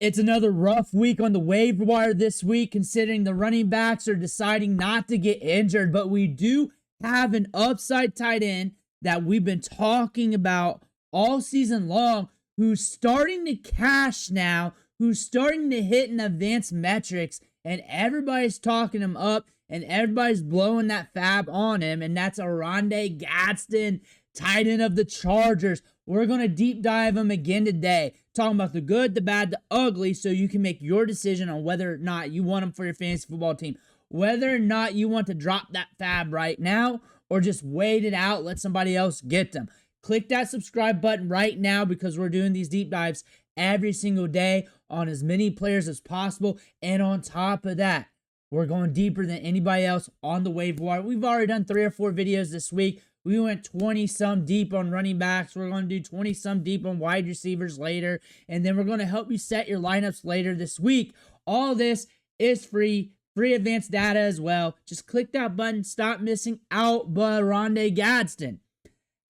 It's another rough week on the waiver wire this week, considering the running backs are deciding not to get injured. But we do have an upside tight end that we've been talking about all season long, who's starting to cash now, who's starting to hit in advanced metrics, and everybody's talking him up, and everybody's blowing that fab on him, and that's Oronde Gadsden, tight end of the Chargers. We're going to deep dive him again today, talking about the good, the bad, the ugly, so you can make your decision on whether or not you want him for your fantasy football team, whether or not you want to drop that fab right now, or just wait it out, let somebody else get them. Click that subscribe button right now, because we're doing these deep dives every single day on as many players as possible. And on top of that, we're going deeper than anybody else on the waiver wire. We've already done 3 or 4 videos this week. We went 20-some deep on running backs. We're going to do 20-some deep on wide receivers later. And then we're going to help you set your lineups later this week. All this is free advanced data as well. Just click that button. Stop missing out. But Oronde Gadsden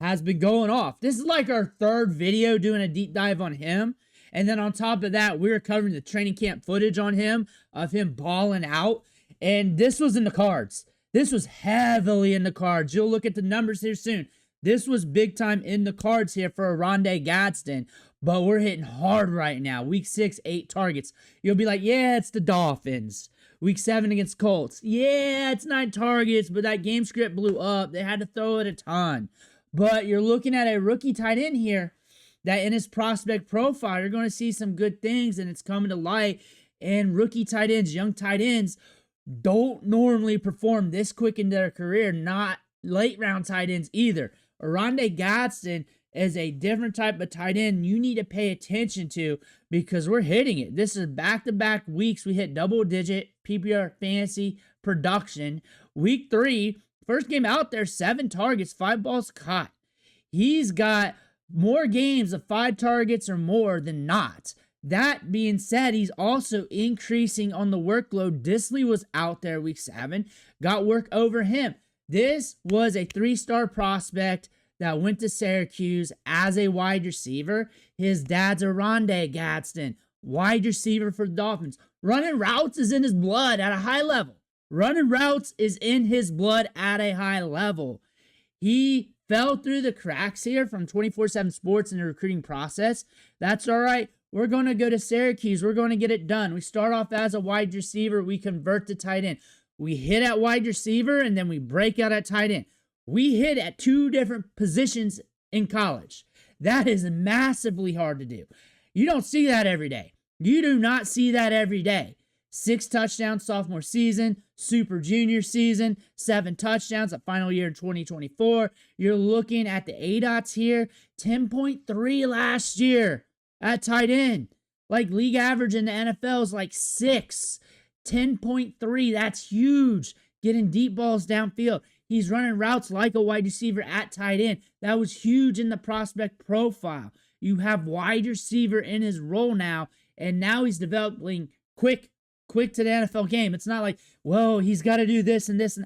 has been going off. This is like our 3rd video doing a deep dive on him. And then on top of that, we were covering the training camp footage on him, of him balling out. And this was in the cards. This was heavily in the cards. You'll look at the numbers here soon. This was big time in the cards here for Oronde Gadsden. But we're hitting hard right now. Week 6, 8 targets. You'll be like, yeah, it's the Dolphins. Week 7 against Colts. Yeah, it's 9 targets, but that game script blew up. They had to throw it a ton. But you're looking at a rookie tight end here that in his prospect profile, you're going to see some good things, and it's coming to light. And rookie tight ends, young tight ends, don't normally perform this quick in their career, not late round tight ends either. Oronde Gadsden is a different type of tight end you need to pay attention to, because we're hitting it. This is back-to-back weeks. We hit double-digit PPR fantasy production. Week 3, first game out there, 7 targets, 5 balls caught. He's got more games of 5 targets or more than not. That being said, he's also increasing on the workload. Disley was out there week 7, got work over him. This was a 3-star prospect that went to Syracuse as a wide receiver. His dad's Oronde Gadsden, wide receiver for the Dolphins. Running routes is in his blood at a high level. Running routes is in his blood at a high level. He fell through the cracks here from 24/7 Sports in the recruiting process. That's all right. We're going to go to Syracuse. We're going to get it done. We start off as a wide receiver. We convert to tight end. We hit at wide receiver, and then we break out at tight end. We hit at 2 different positions in college. That is massively hard to do. You don't see that every day. You do not see that every day. 6 touchdowns sophomore season, super junior season, 7 touchdowns at final year in 2024. You're looking at the ADOTs here, 10.3 last year at tight end. Like league average in the NFL is like 6. 10.3, that's huge. Getting deep balls downfield. He's running routes like a wide receiver at tight end. That was huge in the prospect profile. You have wide receiver in his role now, and now he's developing quick to the NFL game. It's not like, whoa, he's got to do this and this.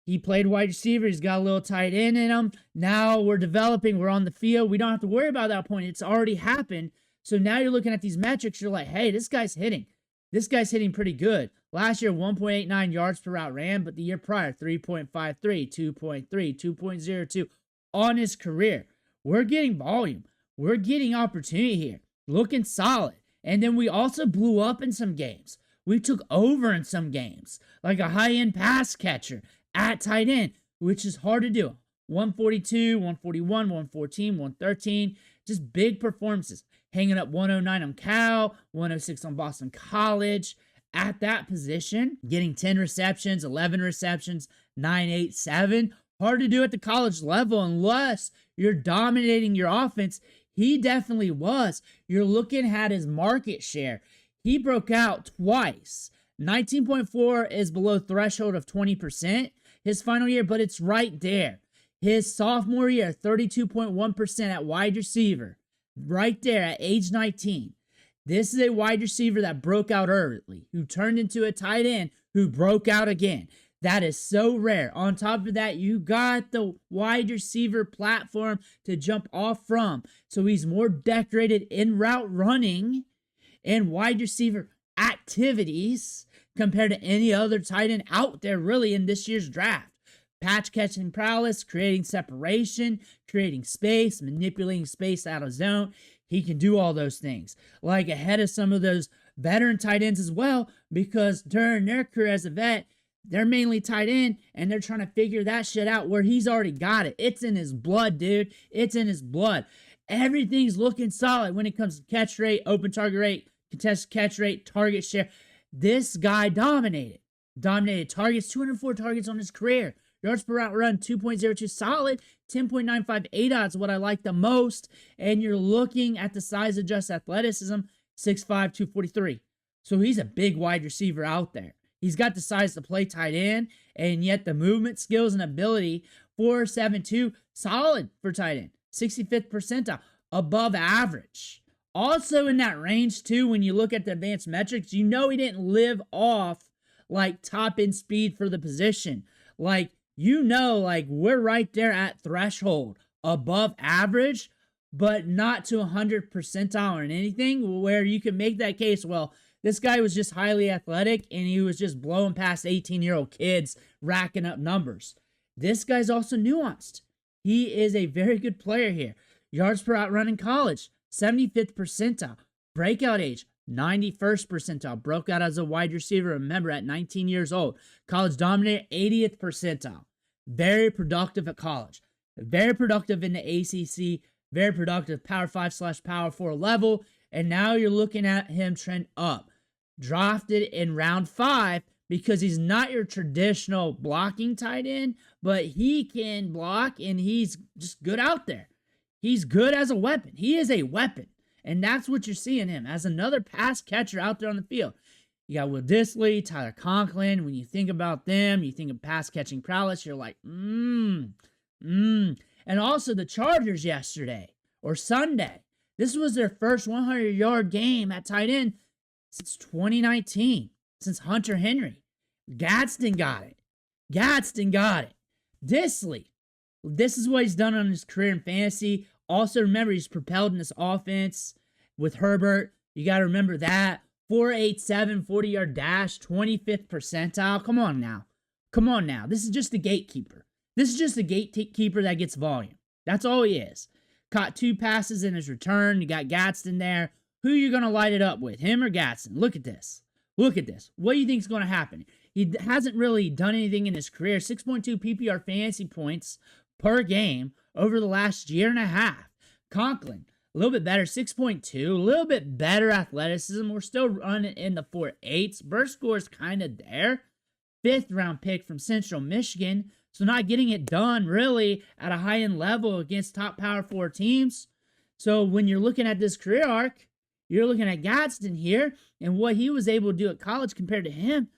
He played wide receiver. He's got a little tight end in him. Now we're developing. We're on the field. We don't have to worry about that point. It's already happened. So now you're looking at these metrics. You're like, hey, this guy's hitting. This guy's hitting pretty good. Last year, 1.89 yards per route ran, but the year prior, 3.53, 2.3, 2.02 on his career. We're getting volume. We're getting opportunity here. Looking solid. And then we also blew up in some games. We took over in some games, like a high-end pass catcher at tight end, which is hard to do. 142, 141, 114, 113, just big performances. Hanging up 109 on Cal, 106 on Boston College. At that position, getting 10 receptions, 11 receptions, 9, 8, 7. Hard to do at the college level unless you're dominating your offense. He definitely was. You're looking at his market share. He broke out twice. 19.4 is below threshold of 20% his final year, but it's right there. His sophomore year, 32.1% at wide receiver. Right there at age 19. This is a wide receiver that broke out early, who turned into a tight end, who broke out again. That is so rare. On top of that, you got the wide receiver platform to jump off from. So he's more decorated in route running in wide receiver activities compared to any other tight end out there really in this year's draft. Patch catching prowess, creating separation, creating space, manipulating space out of zone. He can do all those things, like ahead of some of those veteran tight ends as well, because during their career as a vet, they're mainly tight end, and they're trying to figure that shit out where he's already got it. It's in his blood, dude. It's in his blood. Everything's looking solid when it comes to catch rate, open target rate, contested catch rate, target share. This guy dominated. Dominated targets, 204 targets on his career. Yards per route run, 2.02 solid. 10.95 ADOT is what I like the most. And you're looking at the size of just athleticism, 6'5", 243. So he's a big wide receiver out there. He's got the size to play tight end, and yet the movement, skills, and ability, 4.72, solid for tight end. 65th percentile, above average. Also in that range, too, when you look at the advanced metrics, you know he didn't live off, like, top-end speed for the position. Like, you know, like, we're right there at threshold, above average, but not to 100th percentile or anything, where you can make that case, well, this guy was just highly athletic, and he was just blowing past 18-year-old kids, racking up numbers. This guy's also nuanced. He is a very good player here. Yards per out run in college, 75th percentile. Breakout age, 91st percentile. Broke out as a wide receiver, remember, at 19 years old. College dominator, 80th percentile. Very productive at college. Very productive in the ACC. Very productive Power 5/Power 4 level. And now you're looking at him trend up. Drafted in round 5 because he's not your traditional blocking tight end, but he can block and he's just good out there. He's good as a weapon. He is a weapon. And that's what you're seeing him as, another pass catcher out there on the field. You got Will Dissly, Tyler Conklin. When you think about them, you think of pass catching prowess, you're like, And also the Chargers yesterday or Sunday. This was their first 100-yard game at tight end since 2019, since Hunter Henry. Gadsden got it. Dissly, this is what he's done on his career in fantasy. Also, remember, he's propelled in this offense with Herbert. You got to remember that. 4.87, 40-yard dash, 25th percentile. Come on now. This is just a gatekeeper. That gets volume. That's all he is. Caught 2 passes in his return. You got Gadsden there. Who are you going to light it up with, him or Gadsden? Look at this. What do you think is going to happen? He hasn't really done anything in his career. 6.2 PPR fantasy points per game over the last year and a half. Conklin, a little bit better, 6.2. A little bit better athleticism. We're still running in the 4.8s. Burst score is kind of there. 5th round pick from Central Michigan. So not getting it done really at a high-end level against top Power 4 teams. So when you're looking at this career arc, you're looking at Gadsden here and what he was able to do at college compared to him.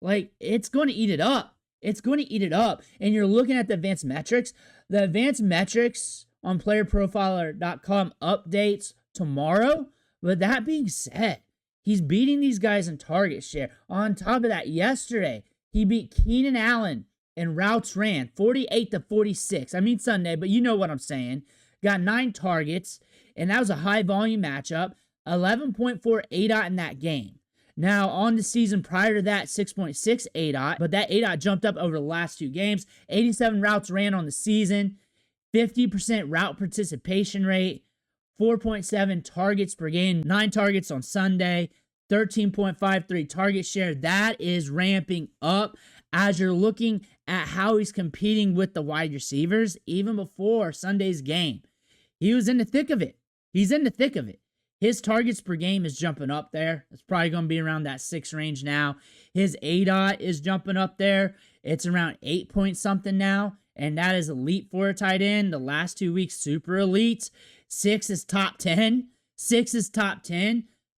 Like, it's going to eat it up. And you're looking at the advanced metrics. The advanced metrics on playerprofiler.com updates tomorrow. But that being said, he's beating these guys in target share. On top of that, yesterday, he beat Keenan Allen in routes ran, 48-46. I mean Sunday, but you know what I'm saying. Got 9 targets, and that was a high-volume matchup. 11.4 ADOT in that game. Now, on the season prior to that, 6.6 ADOT, but that ADOT jumped up over the last 2 games. 87 routes ran on the season, 50% route participation rate, 4.7 targets per game, 9 targets on Sunday, 13.53 target share. That is ramping up as you're looking at how he's competing with the wide receivers even before Sunday's game. He was in the thick of it. His targets per game is jumping up there. It's probably going to be around that 6 range now. His ADOT is jumping up there. It's around 8 point something now, and that is elite for a tight end. The last 2 weeks, super elite. 6 is top 10.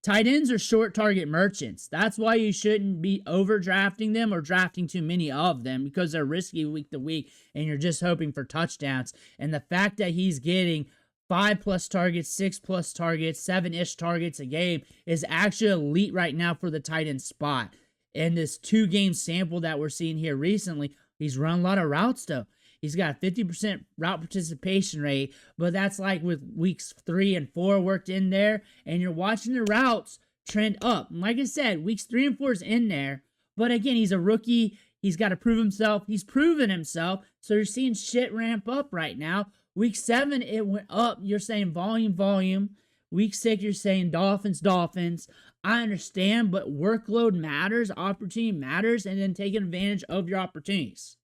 Tight ends are short target merchants. That's why you shouldn't be overdrafting them or drafting too many of them, because they're risky week to week, and you're just hoping for touchdowns. And the fact that he's getting 5+ targets, 6+ targets, 7-ish targets a game is actually elite right now for the tight end spot. And this 2-game sample that we're seeing here recently, he's run a lot of routes though. He's got a 50% route participation rate, but that's like with weeks 3 and 4 worked in there, and you're watching the routes trend up. And like I said, weeks 3 and 4 is in there. But again, he's a rookie. He's got to prove himself. He's proven himself. So you're seeing shit ramp up right now. Week 7, it went up. You're saying volume. Week 6, you're saying Dolphins. I understand, but workload matters, opportunity matters, and then taking advantage of your opportunities.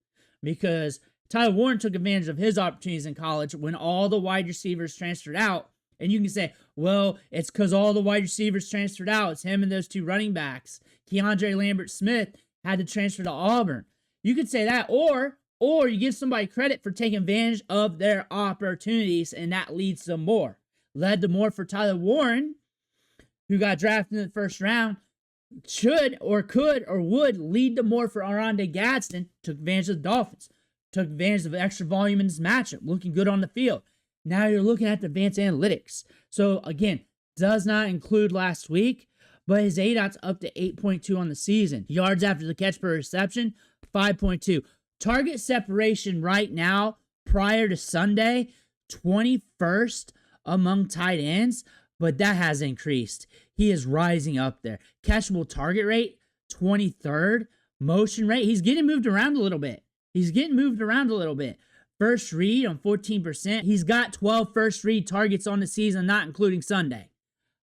Because Tyler Warren took advantage of his opportunities in college when all the wide receivers transferred out. And you can say, well, it's because all the wide receivers transferred out. It's him and those 2 running backs. Keandre Lambert-Smith had to transfer to Auburn. You could say that, or you give somebody credit for taking advantage of their opportunities, and that leads to more. Led to more for Tyler Warren, who got drafted in the first round. Should or could or would lead to more for Oronde Gadsden. Took advantage of the Dolphins. Took advantage of extra volume in this matchup. Looking good on the field. Now you're looking at the advanced analytics. So again, does not include last week, but his ADOT's up to 8.2 on the season. Yards after the catch per reception, 5.2. Target separation right now, prior to Sunday, 21st among tight ends, but that has increased. He is rising up there. Catchable target rate, 23rd. Motion rate, he's getting moved around a little bit. First read on 14%. He's got 12 first read targets on the season, not including Sunday.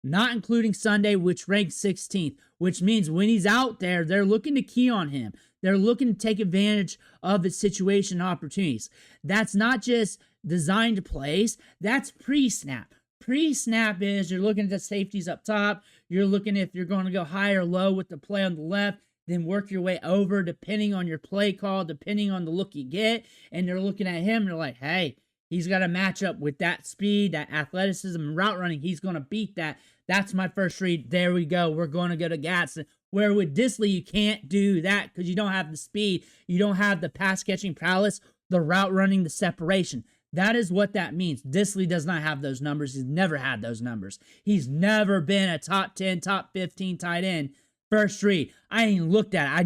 Which ranks 16th, which means when he's out there, they're looking to key on him. They're looking to take advantage of his situation opportunities. That's not just designed plays, that's pre-snap. Pre-snap is you're looking at the safeties up top. You're looking if you're going to go high or low with the play on the left, then work your way over depending on your play call, depending on the look you get. And they're looking at him and they're like, hey, he's got to match up with that speed, that athleticism, and route running. He's going to beat that. That's my first read. There we go. We're going to go to Gadsden. Where with Dissly, you can't do that because you don't have the speed. You don't have the pass-catching prowess, the route running, the separation. That is what that means. Dissly does not have those numbers. He's never had those numbers. He's never been a top 10, top 15 tight end. First read. I ain't even looked at it. I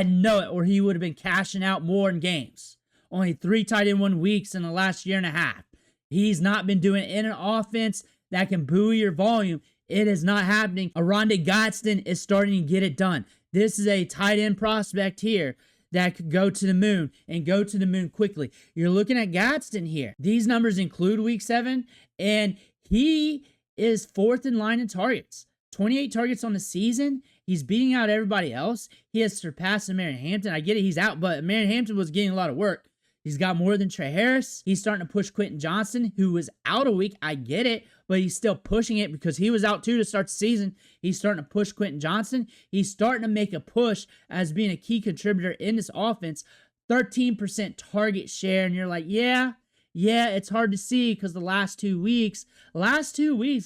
know it. Or he would have been cashing out more in games. Only 3 tight end 1 weeks in the last year and a half. He's not been doing it in an offense that can buoy your volume. It is not happening. Oronde Gadsden is starting to get it done. This is a tight end prospect here that could go to the moon and go to the moon quickly. You're looking at Gadsden here. These numbers include week 7, and he is 4th in line in targets. 28 targets on the season. He's beating out everybody else. He has surpassed Marion Hampton. I get it, he's out, but Marion Hampton was getting a lot of work. He's got more than Trey Harris. He's starting to push Quentin Johnson, who was out a week. I get it, but he's still pushing it because he was out too to start the season. He's starting to push Quentin Johnson. He's starting to make a push as being a key contributor in this offense. 13% target share, and you're like, yeah, it's hard to see because the last 2 weeks,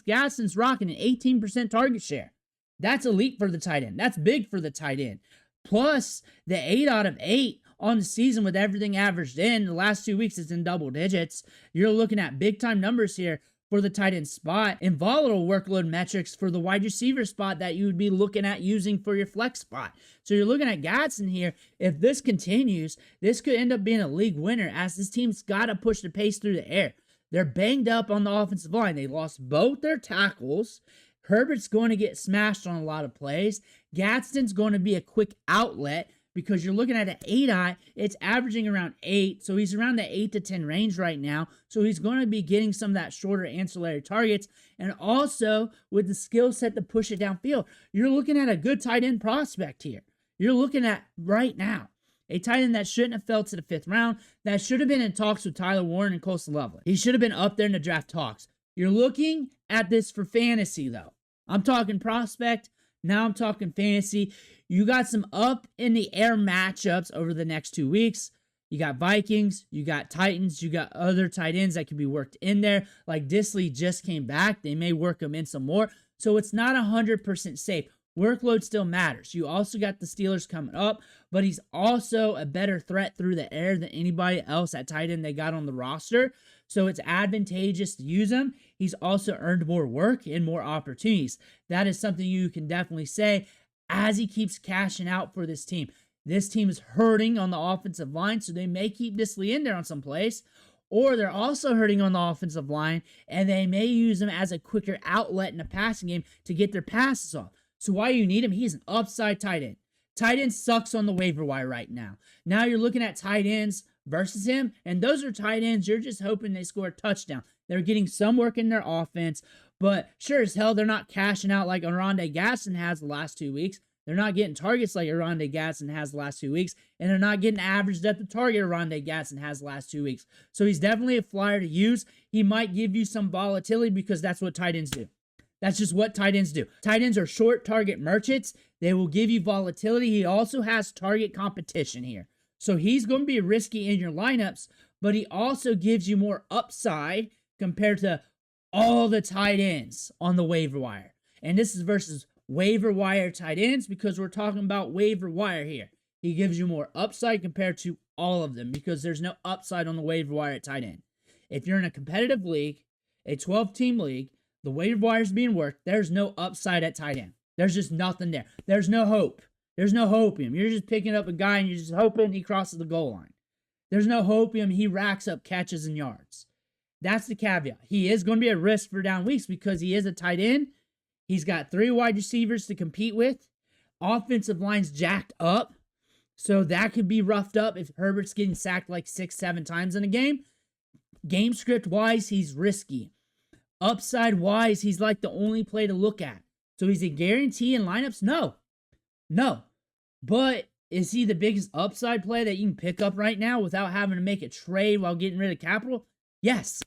Gadsden's rocking an 18% target share. That's elite for the tight end. That's big for the tight end. Plus, the 8 out of 8 on the season with everything averaged in. The last 2 weeks, it's in double digits. You're looking at big-time numbers here for the tight end spot and volatile workload metrics for the wide receiver spot that you would be looking at using for your flex spot. So you're looking at Gadsden here. If this continues, this could end up being a league winner as this team's got to push the pace through the air. They're banged up on the offensive line. They lost both their tackles. Herbert's going to get smashed on a lot of plays. Gadsden's going to be a quick outlet because you're looking at an 8-eye. It's averaging around 8, so he's around the 8 to 10 range right now. So he's going to be getting some of that shorter ancillary targets, and also with the skill set to push it downfield. You're looking at a good tight end prospect here. You're looking at right now a tight end that shouldn't have fell to the 5th round, that should have been in talks with Tyler Warren and Coastal Lovely. He should have been up there in the draft talks. You're looking at this for fantasy, though. I'm talking prospect. Now I'm talking fantasy. You got some up in the air matchups over the next 2 weeks. You got Vikings, you got Titans, you got other tight ends that can be worked in there. Like Dissly just came back. They may work him in some more. So it's not 100% safe. Workload still matters. You also got the Steelers coming up, but he's also a better threat through the air than anybody else at tight end they got on the roster. So it's advantageous to use him. He's also earned more work and more opportunities. That is something you can definitely say as he keeps cashing out for this team. This team is hurting on the offensive line, so they may keep Dissly in there on some plays, or they're also hurting on the offensive line, and they may use him as a quicker outlet in the passing game to get their passes off. So why you need him? He's an upside tight end. Tight end sucks on the waiver wire right now. Now you're looking at tight ends versus him, and those are tight ends you're just hoping they score a touchdown. They're getting some work in their offense, but sure as hell they're not cashing out like Oronde Gadsden has the last 2 weeks. They're not getting targets like Oronde Gadsden has the last 2 weeks, and they're not getting average depth of target Oronde Gadsden has the last 2 weeks. So he's definitely a flyer to use. He might give you some volatility because that's what tight ends do. That's just what tight ends do. Tight ends are short target merchants. They will give you volatility. He also has target competition here. So he's going to be risky in your lineups, but he also gives you more upside compared to all the tight ends on the waiver wire. And this is versus waiver wire tight ends because we're talking about waiver wire here. He gives you more upside compared to all of them because there's no upside on the waiver wire at tight end. If you're in a competitive league, a 12-team league, the waiver wire is being worked, there's no upside at tight end. There's just nothing there. There's no hope. There's no hopium. You're just picking up a guy and you're just hoping he crosses the goal line. There's no hopium. He racks up catches and yards. That's the caveat. He is going to be a risk for down weeks because he is a tight end. He's got 3 wide receivers to compete with. Offensive line's jacked up. So that could be roughed up if Herbert's getting sacked like 6-7 times in a game. Game script wise, he's risky. Upside wise, he's like the only play to look at. So he's a guarantee in lineups? No. But is he the biggest upside play that you can pick up right now without having to make a trade while getting rid of capital? Yes.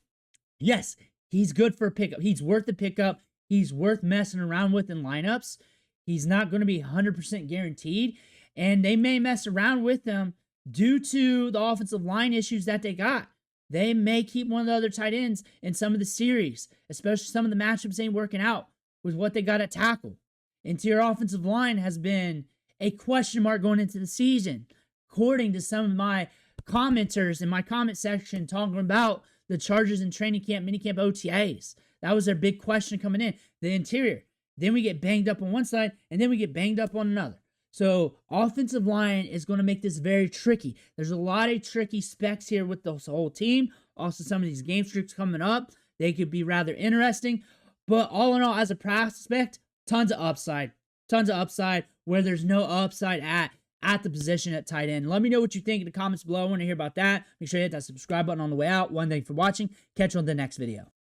He's good for a pickup. He's worth the pickup. He's worth messing around with in lineups. He's not going to be 100% guaranteed. And they may mess around with him due to the offensive line issues that they got. They may keep one of the other tight ends in some of the series, especially some of the matchups ain't working out with what they got at tackle. Interior offensive line has been a question mark going into the season, according to some of my commenters in my comment section talking about the Chargers in training camp, minicamp OTAs. That was their big question coming in, the interior. Then we get banged up on one side, and then we get banged up on another. So offensive line is going to make this very tricky. There's a lot of tricky specs here with the whole team. Also, some of these game streaks coming up, they could be rather interesting. But all in all, as a prospect, tons of upside where there's no upside at the position at tight end. Let me know what you think in the comments below. I want to hear about that. Make sure you hit that subscribe button on the way out. One, thank you for watching. Catch you on the next video.